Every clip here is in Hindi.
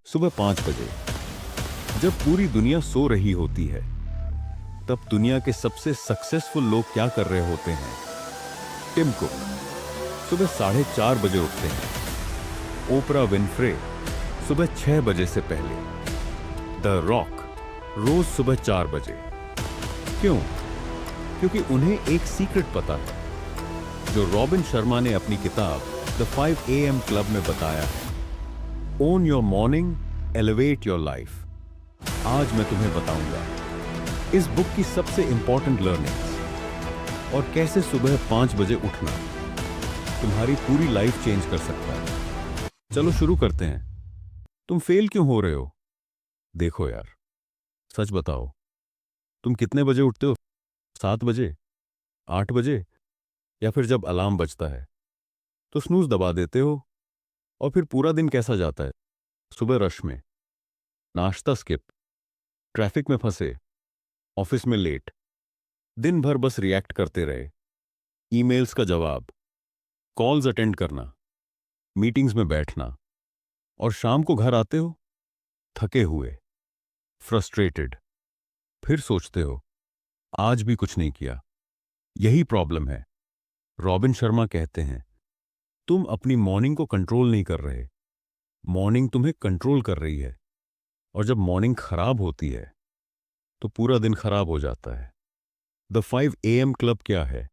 सुबह 5 बजे जब पूरी दुनिया सो रही होती है, तब दुनिया के सबसे सक्सेसफुल लोग क्या कर रहे होते हैं? टिम कुक सुबह 4:30 बजे उठते हैं। ओपरा विनफ्रे सुबह 6 बजे से पहले। द रॉक रोज सुबह 4 बजे। क्यों? क्योंकि उन्हें एक सीक्रेट पता है, जो रॉबिन शर्मा ने अपनी किताब द 5 AM क्लब में बताया है। Own your morning, elevate your life. आज मैं तुम्हें बताऊंगा इस बुक की सबसे इंपॉर्टेंट लर्निंग्स और कैसे सुबह 5 बजे उठना तुम्हारी पूरी लाइफ चेंज कर सकता है। चलो शुरू करते हैं। तुम फेल क्यों हो रहे हो? देखो यार, सच बताओ, तुम कितने बजे उठते हो? 7 बजे, 8 बजे, या फिर जब अलार्म बजता है तो स्नूज दबा देते हो? और फिर पूरा दिन कैसा जाता है? सुबह रश में, नाश्ता स्किप, ट्रैफिक में फंसे, ऑफिस में लेट, दिन भर बस रिएक्ट करते रहे। ईमेल्स का जवाब, कॉल्स अटेंड करना, मीटिंग्स में बैठना, और शाम को घर आते हो थके हुए, फ्रस्ट्रेटेड। फिर सोचते हो आज भी कुछ नहीं किया। यही प्रॉब्लम है। रॉबिन शर्मा कहते हैं तुम अपनी मॉर्निंग को कंट्रोल नहीं कर रहे, मॉर्निंग तुम्हें कंट्रोल कर रही है। और जब मॉर्निंग खराब होती है तो पूरा दिन खराब हो जाता है। द 5 AM क्लब क्या है?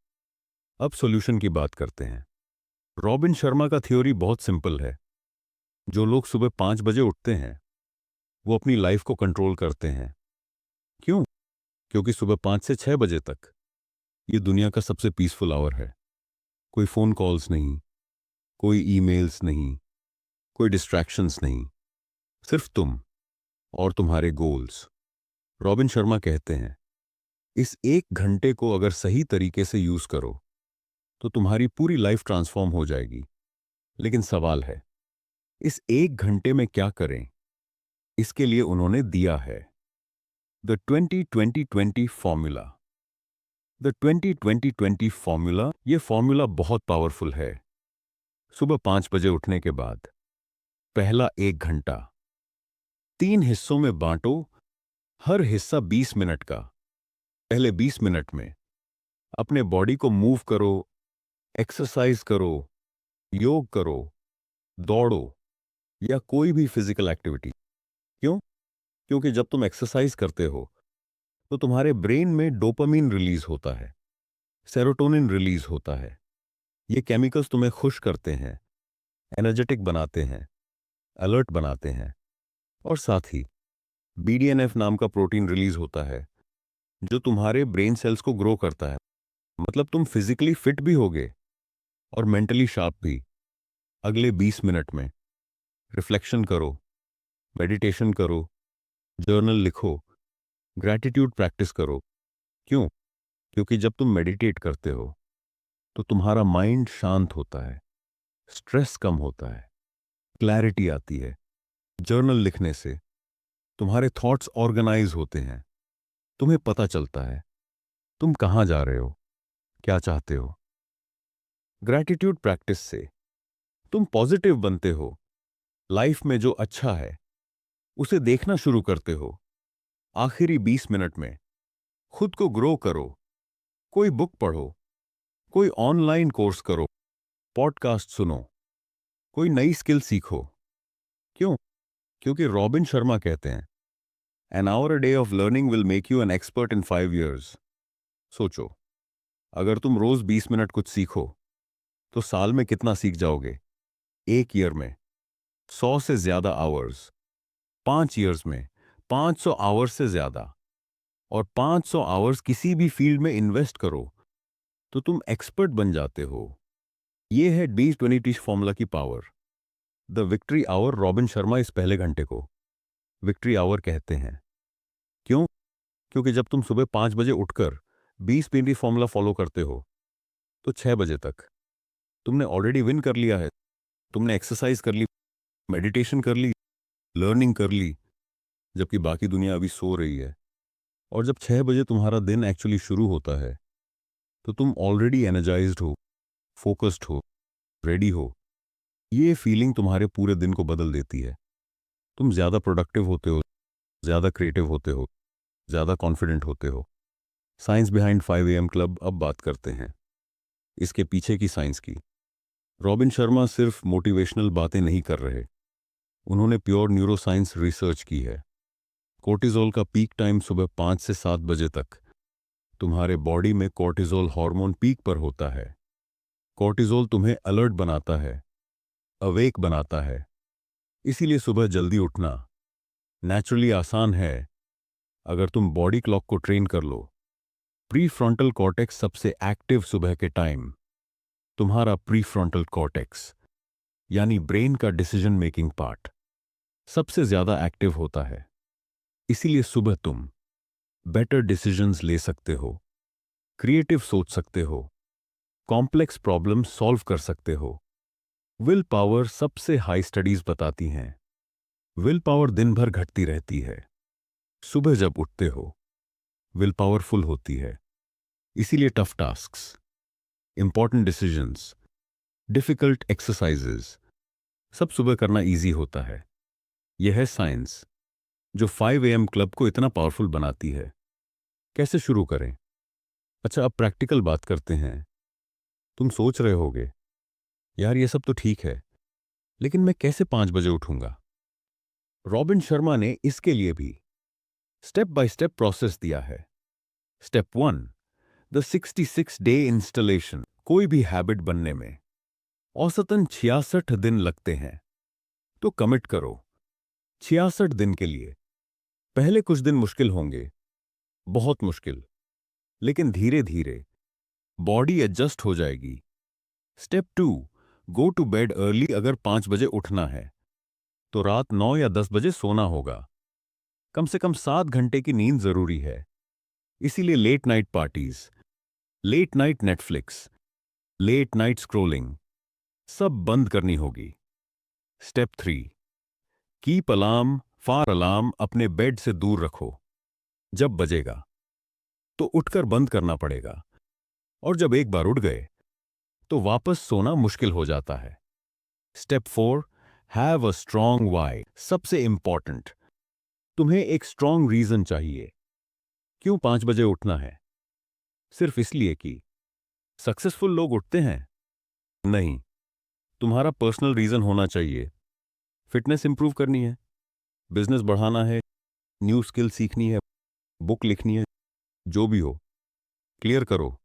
अब सॉल्यूशन की बात करते हैं। रॉबिन शर्मा का थ्योरी बहुत सिंपल है। जो लोग सुबह 5 बजे उठते हैं वो अपनी लाइफ को कंट्रोल करते हैं। क्यों? क्योंकि सुबह 5 से 6 बजे तक ये दुनिया का सबसे पीसफुल आवर है। कोई फोन कॉल्स नहीं, कोई ईमेल्स नहीं, कोई डिस्ट्रैक्शंस नहीं, सिर्फ तुम और तुम्हारे गोल्स। रॉबिन शर्मा कहते हैं इस 1 घंटे को अगर सही तरीके से यूज करो तो तुम्हारी पूरी लाइफ ट्रांसफॉर्म हो जाएगी। लेकिन सवाल है, इस 1 घंटे में क्या करें? इसके लिए उन्होंने दिया है द 20-20-20 फॉर्मूला। द 20-20-20 फॉर्मूला, ये फॉर्मूला बहुत पावरफुल है। सुबह 5 बजे उठने के बाद पहला 1 घंटा 3 हिस्सों में बांटो। हर हिस्सा 20 मिनट का। पहले 20 मिनट में अपने बॉडी को मूव करो, एक्सरसाइज करो, योग करो, दौड़ो, या कोई भी फिजिकल एक्टिविटी। क्यों? क्योंकि जब तुम एक्सरसाइज करते हो तो तुम्हारे ब्रेन में डोपामीन रिलीज होता है, सेरोटोनिन रिलीज होता है। ये केमिकल्स तुम्हें खुश करते हैं, एनर्जेटिक बनाते हैं, अलर्ट बनाते हैं। और साथ ही BDNF नाम का प्रोटीन रिलीज होता है, जो तुम्हारे ब्रेन सेल्स को ग्रो करता है। मतलब तुम फिजिकली फिट भी होगे और मेंटली शार्प भी। अगले 20 मिनट में रिफ्लेक्शन करो, मेडिटेशन करो, जर्नल लिखो, ग्रैटिट्यूड प्रैक्टिस करो। क्यों? क्योंकि जब तुम मेडिटेट करते हो तो तुम्हारा माइंड शांत होता है, स्ट्रेस कम होता है, क्लैरिटी आती है। जर्नल लिखने से तुम्हारे थॉट्स ऑर्गेनाइज होते हैं। तुम्हें पता चलता है तुम कहां जा रहे हो, क्या चाहते हो। ग्रैटिट्यूड प्रैक्टिस से तुम पॉजिटिव बनते हो। लाइफ में जो अच्छा है उसे देखना शुरू करते हो। आखिरी 20 मिनट में खुद को ग्रो करो। कोई बुक पढ़ो, कोई ऑनलाइन कोर्स करो, पॉडकास्ट सुनो, कोई नई स्किल सीखो। क्यों? क्योंकि रॉबिन शर्मा कहते हैं an hour a day of learning will make you an expert in 5 years। सोचो, अगर तुम रोज 20 मिनट कुछ सीखो तो साल में कितना सीख जाओगे? 1 ईयर में 100 से ज्यादा आवर्स, 5 ईयर्स में 500 आवर्स से ज्यादा, और 500 आवर्स किसी भी फील्ड में इन्वेस्ट करो तो तुम एक्सपर्ट बन जाते हो। ये है D20 फॉर्मूला की पावर। The victory hour. Robin Sharma इस पहले घंटे को विक्ट्री आवर कहते हैं। क्यों? क्योंकि जब तुम सुबह 5 बजे उठकर 20-20 फॉर्मूला फॉलो करते हो तो 6 बजे तक तुमने ऑलरेडी विन कर लिया है। तुमने एक्सरसाइज कर ली, मेडिटेशन कर ली, लर्निंग कर ली, जबकि बाकी दुनिया अभी सो रही है। और जब 6 बजे तुम्हारा दिन एक्चुअली शुरू होता है तो तुम ऑलरेडी एनर्जाइज्ड हो, फोकस्ड हो, रेडी हो। ये फीलिंग तुम्हारे पूरे दिन को बदल देती है। तुम ज़्यादा प्रोडक्टिव होते हो, ज़्यादा क्रिएटिव होते हो, ज़्यादा कॉन्फिडेंट होते हो। साइंस बिहाइंड 5 AM क्लब अब बात करते हैं इसके पीछे की साइंस की। रॉबिन शर्मा सिर्फ मोटिवेशनल बातें नहीं कर रहे, उन्होंने प्योर न्यूरोसाइंस रिसर्च की है। कोर्टिजोल का पीक टाइम सुबह 5 से 7 बजे तक। तुम्हारे बॉडी में कोर्टिजोल हार्मोन पीक पर होता है। कोर्टिजोल तुम्हें अलर्ट बनाता है, अवेक बनाता है। इसीलिए सुबह जल्दी उठना नेचुरली आसान है अगर तुम बॉडी क्लॉक को ट्रेन कर लो। प्री फ्रंटल कॉर्टेक्स सबसे एक्टिव सुबह के टाइम। तुम्हारा प्री फ्रंटल कॉर्टेक्स यानी ब्रेन का डिसीजन मेकिंग पार्ट सबसे ज्यादा एक्टिव होता है। इसीलिए सुबह तुम बेटर डिसीजंस ले सकते हो, क्रिएटिव सोच सकते हो, कॉम्प्लेक्स प्रॉब्लम सॉल्व कर सकते हो। विल पावर सबसे हाई स्टडीज बताती हैं विल पावर दिन भर घटती रहती है। सुबह जब उठते हो विल पावरफुल होती है। इसीलिए tough tasks, important decisions, difficult exercises सब सुबह करना इजी होता है। यह है साइंस जो 5 AM क्लब को इतना पावरफुल बनाती है। कैसे शुरू करें? अच्छा, अब प्रैक्टिकल बात करते हैं। तुम सोच रहे होगे, यार ये सब तो ठीक है, लेकिन मैं कैसे 5 बजे उठूंगा? रॉबिन शर्मा ने इसके लिए भी स्टेप बाय स्टेप प्रोसेस दिया है। Step 1, the 66 day installation. कोई भी हैबिट बनने में औसतन 66 दिन लगते हैं, तो कमिट करो 66 दिन के लिए। पहले कुछ दिन मुश्किल होंगे, बहुत मुश्किल, लेकिन धीरे धीरे बॉडी एडजस्ट हो जाएगी। Step 2, go to bed early. अगर 5 बजे उठना है तो रात 9 या 10 बजे सोना होगा। कम से कम 7 घंटे की नींद जरूरी है। इसीलिए late night parties, late night Netflix, late night scrolling सब बंद करनी होगी। Step 3, keep alarm, far alarm अपने बेड से दूर रखो। जब बजेगा तो उठकर बंद करना पड़ेगा, और जब एक बार उठ गए तो वापस सोना मुश्किल हो जाता है। Step 4, have a strong why. सबसे इंपॉर्टेंट, तुम्हें एक स्ट्रॉन्ग रीजन चाहिए। क्यों 5 बजे उठना है? सिर्फ इसलिए कि सक्सेसफुल लोग उठते हैं? नहीं, तुम्हारा पर्सनल रीजन होना चाहिए। फिटनेस इंप्रूव करनी है, बिजनेस बढ़ाना है, न्यू स्किल सीखनी है, बुक लिखनी है, जो भी हो क्लियर करो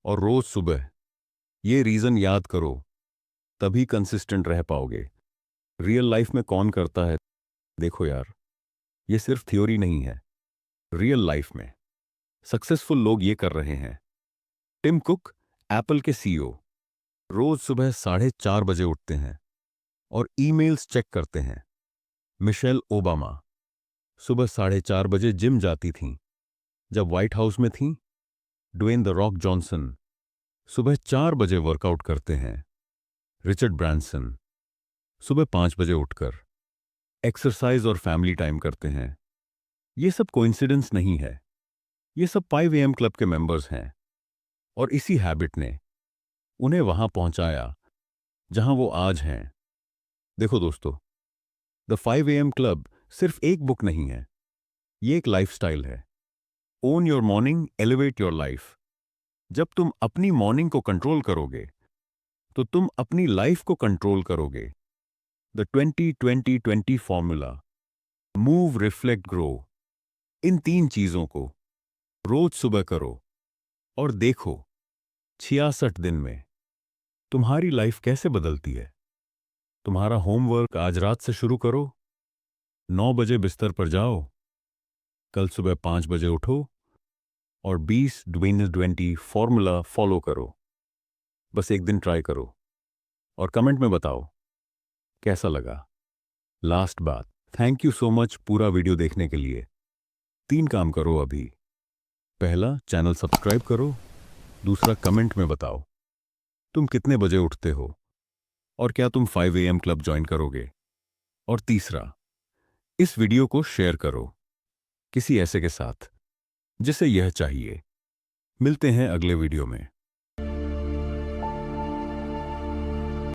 और रोज सुबह ये रीजन याद करो, तभी कंसिस्टेंट रह पाओगे। रियल लाइफ में कौन करता है? देखो यार, ये सिर्फ थ्योरी नहीं है, रियल लाइफ में सक्सेसफुल लोग ये कर रहे हैं। टिम कुक, एप्पल के सीईओ, रोज सुबह 4:30 बजे उठते हैं और ईमेल्स चेक करते हैं। मिशेल ओबामा सुबह 4:30 बजे जिम जाती थीं जब व्हाइट हाउस में थीं। ड्वेन द रॉक जॉनसन सुबह 4 बजे वर्कआउट करते हैं। रिचर्ड ब्रांसन सुबह 5 बजे उठकर एक्सरसाइज और फैमिली टाइम करते हैं। ये सब कोइंसिडेंस नहीं है, ये सब 5 AM क्लब के मेंबर्स हैं, और इसी हैबिट ने उन्हें वहां पहुंचाया जहां वो आज हैं। देखो दोस्तों, द 5 AM क्लब सिर्फ एक बुक नहीं है, ये एक लाइफस्टाइल है। Own your morning, elevate your life. जब तुम अपनी मॉर्निंग को कंट्रोल करोगे तो तुम अपनी लाइफ को कंट्रोल करोगे। The 20-20-20 formula, move, reflect, grow, इन 3 चीजों को रोज सुबह करो और देखो 66 दिन में तुम्हारी लाइफ कैसे बदलती है। तुम्हारा होमवर्क आज रात से शुरू करो। 9 बजे बिस्तर पर जाओ, कल सुबह 5 बजे उठो और 20-20-20 फॉर्मूला फॉलो करो। बस एक दिन ट्राई करो और कमेंट में बताओ कैसा लगा। लास्ट बात, थैंक यू सो मच पूरा वीडियो देखने के लिए। 3 काम करो अभी। पहला, चैनल सब्सक्राइब करो। दूसरा, कमेंट में बताओ तुम कितने बजे उठते हो और क्या तुम 5 AM क्लब ज्वाइन करोगे। और तीसरा, इस वीडियो को शेयर करो किसी ऐसे के साथ जिसे यह चाहिए। मिलते हैं अगले वीडियो में।